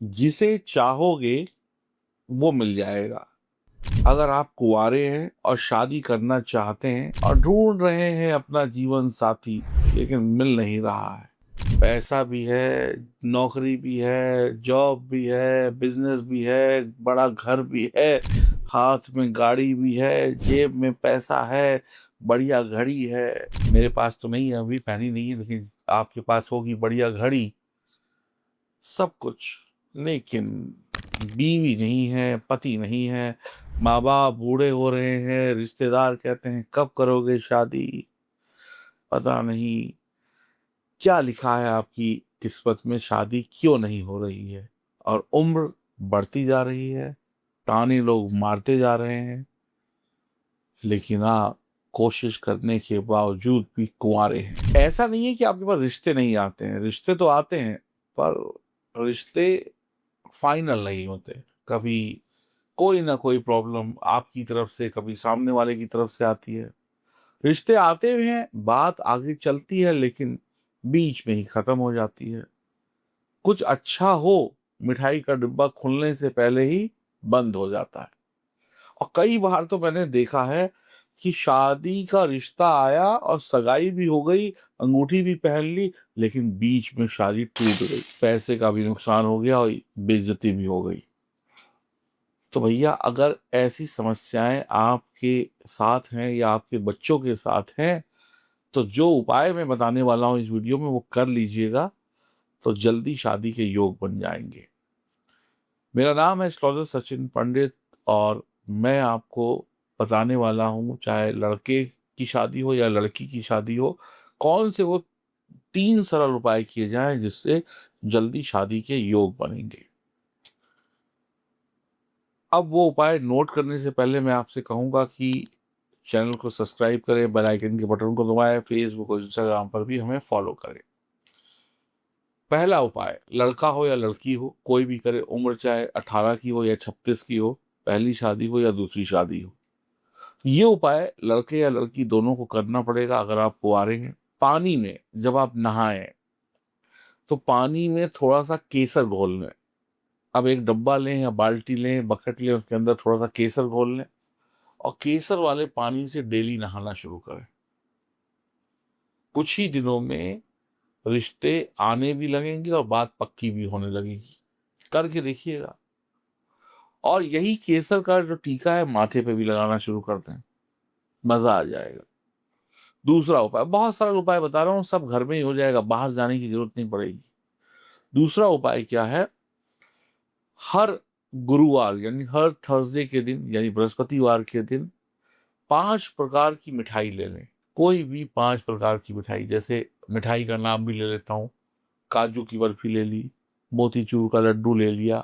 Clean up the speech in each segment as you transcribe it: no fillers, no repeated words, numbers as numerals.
जिसे चाहोगे वो मिल जाएगा। अगर आप कुंवारे हैं और शादी करना चाहते हैं और ढूंढ रहे हैं अपना जीवन साथी, लेकिन मिल नहीं रहा है, पैसा भी है, नौकरी भी है, जॉब भी है, बिजनेस भी है, बड़ा घर भी है, हाथ में गाड़ी भी है, जेब में पैसा है, बढ़िया घड़ी है। मेरे पास तो नहीं है, अभी पहनी नहीं है, लेकिन आपके पास होगी बढ़िया घड़ी, सब कुछ, लेकिन बीवी नहीं है, पति नहीं है, माँ बाप बूढ़े हो रहे हैं, रिश्तेदार कहते हैं कब करोगे शादी। पता नहीं क्या लिखा है आपकी किस्मत में, शादी क्यों नहीं हो रही है। और उम्र बढ़ती जा रही है, ताने लोग मारते जा रहे हैं, लेकिन आप कोशिश करने के बावजूद भी कुंवारे हैं। ऐसा नहीं है कि आपके पास रिश्ते नहीं आते हैं, रिश्ते तो आते हैं, पर रिश्ते फाइनल नहीं होते। कभी कोई ना कोई प्रॉब्लम आपकी तरफ से, कभी सामने वाले की तरफ से आती है। रिश्ते आते हुए हैं, बात आगे चलती है, लेकिन बीच में ही खत्म हो जाती है। कुछ अच्छा हो, मिठाई का डिब्बा खुलने से पहले ही बंद हो जाता है। और कई बार तो मैंने देखा है कि शादी का रिश्ता आया और सगाई भी हो गई, अंगूठी भी पहन ली, लेकिन बीच में शादी टूट गई, पैसे का भी नुकसान हो गया और बेइज्जती भी हो गई। तो भैया, अगर ऐसी समस्याएं आपके साथ हैं या आपके बच्चों के साथ हैं, तो जो उपाय मैं बताने वाला हूं इस वीडियो में वो कर लीजिएगा, तो जल्दी शादी के योग बन जाएंगे। मेरा नाम है एस्ट्रोलॉजर सचिन पंडित, और मैं आपको बताने वाला हूँ, चाहे लड़के की शादी हो या लड़की की शादी हो, कौन से वो 3 सरल उपाय किए जाएं जिससे जल्दी शादी के योग बनेंगे। अब वो उपाय नोट करने से पहले मैं आपसे कहूंगा कि चैनल को सब्सक्राइब करें, बेल आइकन के बटन को दबाएं, फेसबुक और इंस्टाग्राम पर भी हमें फॉलो करें। पहला उपाय, लड़का हो या लड़की हो, कोई भी करे, उम्र चाहे 18 की हो या 36 की हो, पहली शादी हो या दूसरी शादी हो, ये उपाय लड़के या लड़की दोनों को करना पड़ेगा। अगर आप कुंवारे हैं, पानी में जब आप नहाएं तो पानी में थोड़ा सा केसर घोल लें। अब एक डब्बा लें या बाल्टी लें, बकेट लें, उसके अंदर थोड़ा सा केसर घोल लें और केसर वाले पानी से डेली नहाना शुरू करें। कुछ ही दिनों में रिश्ते आने भी लगेंगे और बात पक्की भी होने लगेगी। करके देखिएगा। और यही केसर का जो टीका है, माथे पे भी लगाना शुरू करते हैं, मजा आ जाएगा। दूसरा उपाय, बहुत सारे उपाय बता रहा हूँ, सब घर में ही हो जाएगा, बाहर जाने की जरूरत नहीं पड़ेगी। दूसरा उपाय क्या है, हर गुरुवार यानी हर थर्सडे के दिन यानी बृहस्पतिवार के दिन 5 प्रकार की मिठाई ले लें। कोई भी 5 प्रकार की मिठाई, जैसे मिठाई का नाम भी ले लेता हूँ, काजू की बर्फी ले ली, मोतीचूर का लड्डू ले लिया,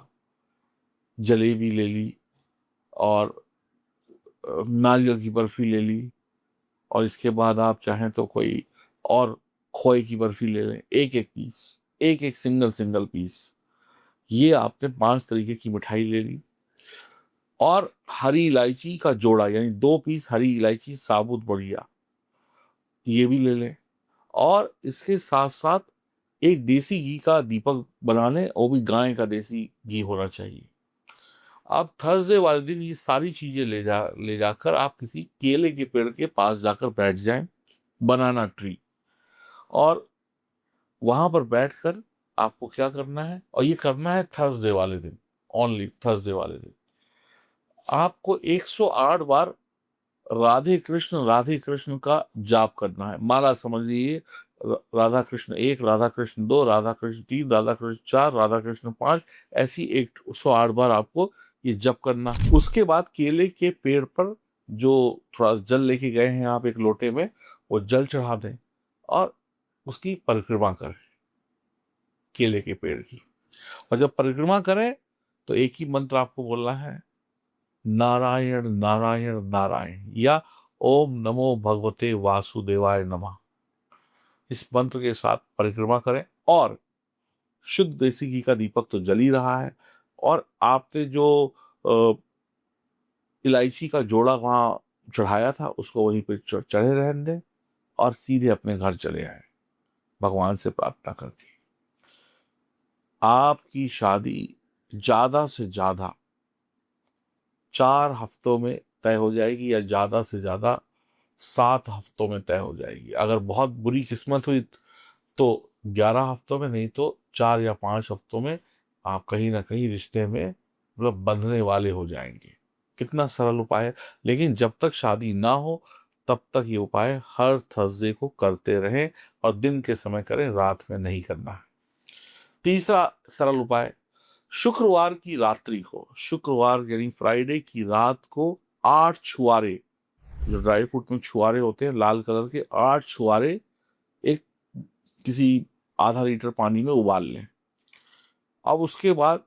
जलेबी ले ली, और नारियल की बर्फी ले ली, और इसके बाद आप चाहें तो कोई और खोए की बर्फी ले लें, एक एक पीस, एक एक सिंगल सिंगल पीस। ये आपने 5 तरीके की मिठाई ले ली। और हरी इलायची का जोड़ा यानी 2 पीस हरी इलायची साबुत बढ़िया, ये भी ले लें। और इसके साथ साथ एक देसी घी का दीपक बना लें, वो भी गाय का देसी घी होना चाहिए। आप थर्सडे वाले दिन ये सारी चीजें ले जाकर आप किसी केले के पेड़ के पास जाकर बैठ जाएं, बनाना ट्री, और वहां पर बैठकर आपको क्या करना है, और ये करना है थर्सडे वाले दिन, ओनली थर्सडे वाले दिन, आपको 108 बार राधे कृष्ण का जाप करना है। माला समझ लीजिए, राधा कृष्ण 1, राधा कृष्ण 2, राधा कृष्ण 3, राधा कृष्ण 4, राधा कृष्ण 5, ऐसी 108 बार आपको ये जप करना है। उसके बाद केले के पेड़ पर जो थोड़ा जल लेके गए हैं आप एक लोटे में, वो जल चढ़ा दें और उसकी परिक्रमा करें, केले के पेड़ की। और जब परिक्रमा करें तो एक ही मंत्र आपको बोलना है, नारायण नारायण नारायण, या ओम नमो भगवते वासुदेवाय नमः। इस मंत्र के साथ परिक्रमा करें, और शुद्ध देसी घी का दीपक तो जल ही रहा है, और आपने जो इलायची का जोड़ा वहां चढ़ाया था उसको वहीं पे चढ़े रहने दें, और सीधे अपने घर चले आए भगवान से प्रार्थना करके। आपकी शादी ज़्यादा से ज़्यादा 4 हफ्तों में तय हो जाएगी या ज़्यादा से ज़्यादा 7 हफ्तों में तय हो जाएगी। अगर बहुत बुरी किस्मत हुई तो 11 हफ्तों में, नहीं तो 4 या 5 हफ्तों में आप कहीं ना कहीं रिश्ते में मतलब बंधने वाले हो जाएंगे। कितना सरल उपाय है। लेकिन जब तक शादी ना हो तब तक ये उपाय हर थर्सडे को करते रहें और दिन के समय करें, रात में नहीं करना है। तीसरा सरल उपाय, शुक्रवार की रात्रि को, शुक्रवार यानी फ्राइडे की रात को 8 छुआरे, जो ड्राई फ्रूट में छुआरे होते हैं लाल कलर के, 8 छुआरे एक किसी आधा लीटर पानी में उबाल लें। अब उसके बाद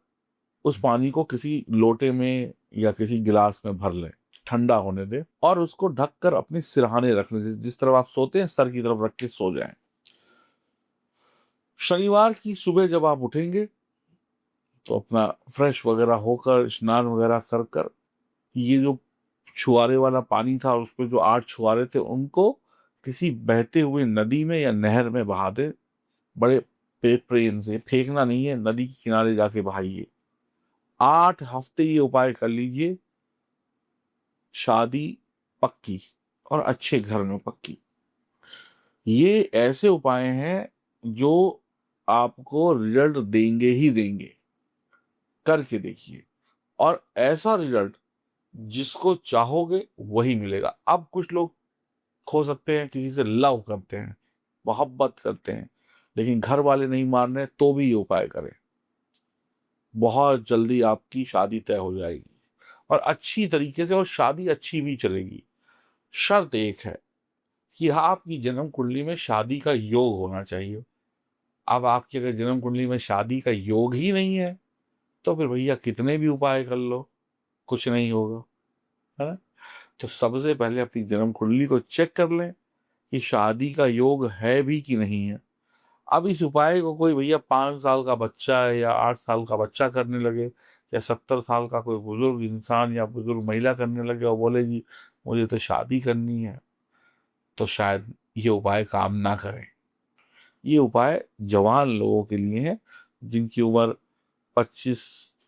उस पानी को किसी लोटे में या किसी गिलास में भर लें, ठंडा होने दें और उसको ढककर अपने सिरहाने रख लें। जिस तरफ आप सोते हैं सर की तरफ रख के सो जाएं। शनिवार की सुबह जब आप उठेंगे तो अपना फ्रेश वगैरह होकर, स्नान वगैरह कर कर, ये जो छुआरे वाला पानी था उसमें जो 8 छुआरे थे उनको किसी बहते हुए नदी में या नहर में बहा दें। बड़े प्रेम से, फेंकना नहीं है, नदी के किनारे जाके बहाइए। 8 हफ्ते ये उपाय कर लीजिए, शादी पक्की और अच्छे घर में पक्की। ये ऐसे उपाय हैं जो आपको रिजल्ट देंगे ही देंगे। करके देखिए और ऐसा रिजल्ट जिसको चाहोगे वही मिलेगा। अब कुछ लोग हो सकते हैं किसी से लव करते हैं, मोहब्बत करते हैं, लेकिन घर वाले नहीं मान रहे, तो भी ये उपाय करें। बहुत जल्दी आपकी शादी तय हो जाएगी और अच्छी तरीके से, और शादी अच्छी भी चलेगी। शर्त एक है कि आपकी जन्म कुंडली में शादी का योग होना चाहिए। अब आपकी अगर जन्म कुंडली में शादी का योग ही नहीं है तो फिर भैया कितने भी उपाय कर लो, कुछ नहीं होगा, है ना। तो सबसे पहले अपनी जन्म कुंडली को चेक कर लें कि शादी का योग है भी कि नहीं है। अब इस उपाय को कोई भैया 5 साल का बच्चा है या 8 साल का बच्चा करने लगे या 70 साल का कोई बुजुर्ग इंसान या बुजुर्ग महिला करने लगे और बोले जी मुझे तो शादी करनी है, तो शायद ये उपाय काम ना करें। ये उपाय जवान लोगों के लिए है जिनकी उम्र 25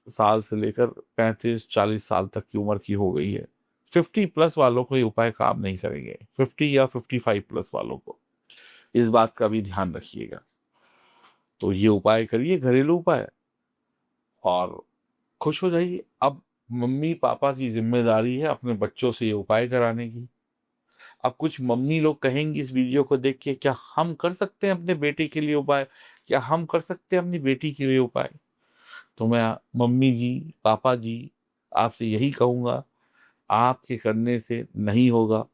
साल से लेकर 35-40 साल तक की उम्र की हो गई है। 50+ वालों को ये उपाय काम नहीं करेंगे, 50 या 55+ वालों को। इस बात का भी ध्यान रखिएगा। तो ये उपाय करिए, घरेलू उपाय, और खुश हो जाइए। अब मम्मी पापा की जिम्मेदारी है अपने बच्चों से ये उपाय कराने की। अब कुछ मम्मी लोग कहेंगी इस वीडियो को देख के, क्या हम कर सकते हैं अपने बेटे के लिए उपाय, क्या हम कर सकते हैं अपनी बेटी के लिए उपाय। तो मैं मम्मी जी, पापा जी, आपसे यही कहूँगा, आपके करने से नहीं होगा।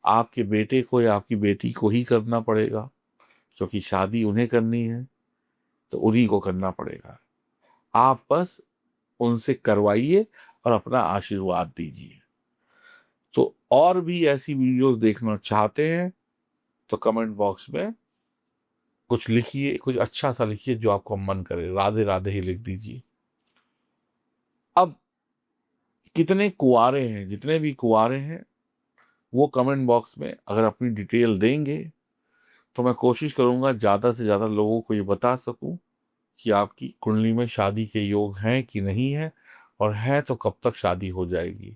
आपके बेटे को या आपकी बेटी को ही करना पड़ेगा, क्योंकि शादी उन्हें करनी है तो उन्हीं को करना पड़ेगा। आप बस उनसे करवाइए और अपना आशीर्वाद दीजिए। तो और भी ऐसी वीडियोस देखना चाहते हैं तो कमेंट बॉक्स में कुछ लिखिए, कुछ अच्छा सा लिखिए जो आपको मन करे, राधे राधे ही लिख दीजिए। अब कितने कुंवारे हैं, जितने भी कुंवारे हैं वो कमेंट बॉक्स में अगर अपनी डिटेल देंगे तो मैं कोशिश करूंगा ज़्यादा से ज़्यादा लोगों को ये बता सकूं कि आपकी कुंडली में शादी के योग हैं कि नहीं है, और है तो कब तक शादी हो जाएगी।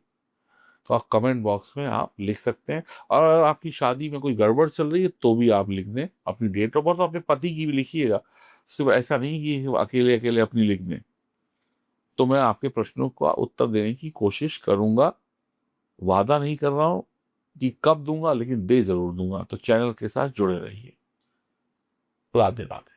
तो आप कमेंट बॉक्स में आप लिख सकते हैं। और अगर आपकी शादी में कोई गड़बड़ चल रही है तो भी आप लिख दें अपनी डेट ऑफ बर्थ, अपने पति की भी लिखिएगा, सिर्फ ऐसा नहीं कि सिर्फ अकेले अकेले अपनी लिख दें। तो मैं आपके प्रश्नों का उत्तर देने की कोशिश करूंगा, वादा नहीं कर रहा हूं कि कब दूंगा, लेकिन दे जरूर दूंगा। तो चैनल के साथ जुड़े रहिए। राधे राधे।